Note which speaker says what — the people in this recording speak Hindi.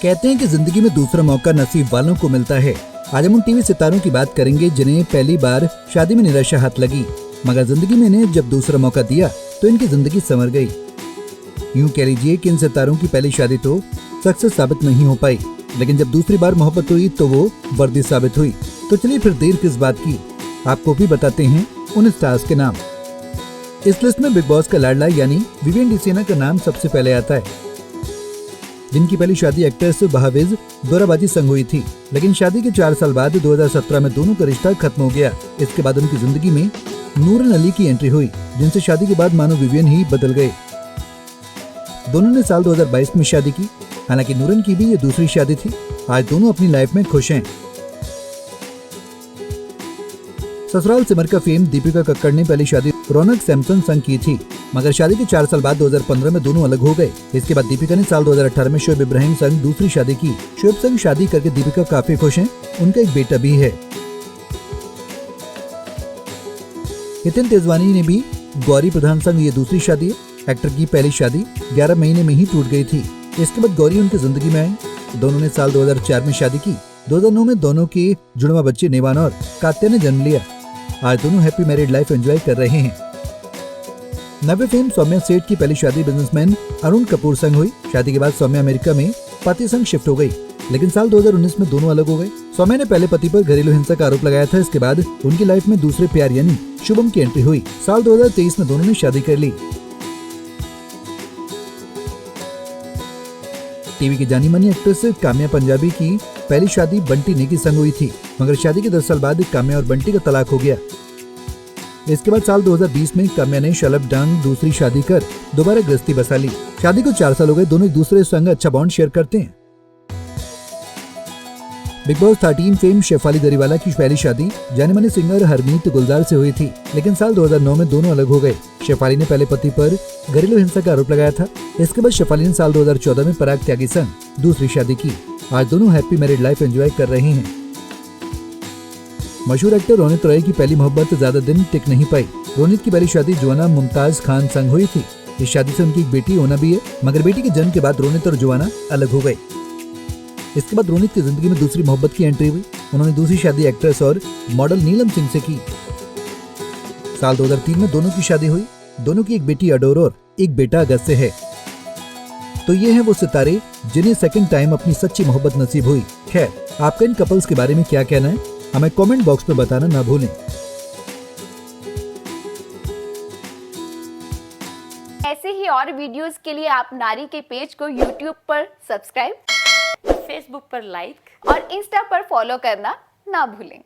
Speaker 1: कहते हैं कि जिंदगी में दूसरा मौका नसीब वालों को मिलता है। आज हम उन टीवी सितारों की बात करेंगे जिन्हें पहली बार शादी में निराशा हाथ लगी, मगर जिंदगी में इन्हें जब दूसरा मौका दिया तो इनकी जिंदगी संवर गई। यूं कह लीजिए कि इन सितारों की पहली शादी तो सक्सेस साबित नहीं हो पाई, लेकिन जब दूसरी बार मोहब्बत हुई तो वो वर्दी साबित हुई। तो चलिए फिर देर किस बात की, आपको भी बताते हैं उन स्टार्स के नाम। इस लिस्ट में बिग बॉस का लाडला यानी विवियन डिसेना का नाम सबसे पहले आता है, जिनकी पहली शादी एक्ट्रेस बहाविज दोराबाजी संग हुई थी, लेकिन शादी के 4 साल बाद 2017 में दोनों का रिश्ता खत्म हो गया। इसके बाद उनकी जिंदगी में नूरन अली की एंट्री हुई, जिनसे शादी के बाद मानो विवियन ही बदल गए। दोनों ने साल 2022 में शादी की, हालांकि नूरन की भी ये दूसरी शादी थी। आज दोनों अपनी लाइफ में खुश हैं। ससुराल सिमर का फेम दीपिका कक्कड़ ने पहली शादी रौनक सैमसन संग की थी, मगर शादी के 4 साल बाद 2015 में दोनों अलग हो गए। इसके बाद दीपिका ने साल 2018 में शोएब इब्राहिम संग दूसरी शादी की। शोएब संग शादी करके दीपिका काफी खुश हैं, उनका एक बेटा भी है। हितेन तेजवानी ने भी गौरी प्रधान संग ये दूसरी शादी है। एक्टर की पहली शादी 11 महीने में ही टूट गई थी। इसके बाद गौरी उनकी जिंदगी में आई। दोनों ने साल 2004 में शादी की। 2009 में दोनों के जुड़वा बच्चे नेवान और कात्या ने जन्म लिया। आज दोनों हैप्पी मैरिड लाइफ एंजॉय कर रहे हैं। नवे फेम सौम्या सेठ की पहली शादी बिजनेसमैन अरुण कपूर संग हुई। शादी के बाद सौम्या अमेरिका में पति संग शिफ्ट हो गई, लेकिन साल 2019 में दोनों अलग हो गए। सौम्या ने पहले पति पर घरेलू हिंसा का आरोप लगाया था। इसके बाद उनकी लाइफ में दूसरे प्यार यानी शुभम की एंट्री हुई। साल 2023 में दोनों ने शादी कर ली। टीवी की जानी मानी एक्ट्रेस काम्या पंजाबी की पहली शादी बंटी नेगी संग हुई थी, मगर शादी के 10 साल बाद काम्या और बंटी का तलाक हो गया। इसके बाद साल 2020 में काम्या ने शलभ डांग दूसरी शादी कर दोबारा गृहस्थी बसा ली। शादी को 4 साल हो गए। दोनों एक दूसरे संग अच्छा बॉन्ड शेयर करते हैं। बिग बॉस 13 फेम शेफाली दरीवाला की पहली शादी जाने माने सिंगर हरमीत गुलजार से हुई थी, लेकिन साल 2009 में दोनों अलग हो गए। शेफाली ने पहले पति पर घरेलू हिंसा का आरोप लगाया था। इसके बाद शेफाली ने साल 2014 में पराग त्यागी संग दूसरी शादी की। आज दोनों हैप्पी मैरिड लाइफ एंजॉय कर रहे हैं। मशहूर एक्टर रोनित रॉय की पहली मोहब्बत ज्यादा दिन टिक नहीं पाई। रोनित की पहली शादी जोआना मुमताज खान संग हुई थी। इस शादी से उनकी एक बेटी ओना भी है, मगर बेटी के जन्म के बाद रोनित और जोआना अलग हो गए। इसके बाद रोनित की जिंदगी में दूसरी मोहब्बत की एंट्री हुई। उन्होंने दूसरी शादी एक्ट्रेस और मॉडल नीलम सिंह से की। साल 2003 में दोनों की शादी हुई। दोनों की एक बेटी अडोर और एक बेटा अगस्त से है। तो ये हैं वो सितारे जिन्हें सेकंड टाइम अपनी सच्ची मोहब्बत नसीब हुई। खैर, आपका इन कपल्स के बारे में क्या कहना है, हमें कमेंट बॉक्स में बताना ना भूलें।
Speaker 2: ऐसे ही और वीडियोस के लिए आप नारी के पेज को YouTube पर सब्सक्राइब,
Speaker 3: फेसबुक पर लाइक
Speaker 2: और इंस्टा पर फॉलो करना ना भूलें।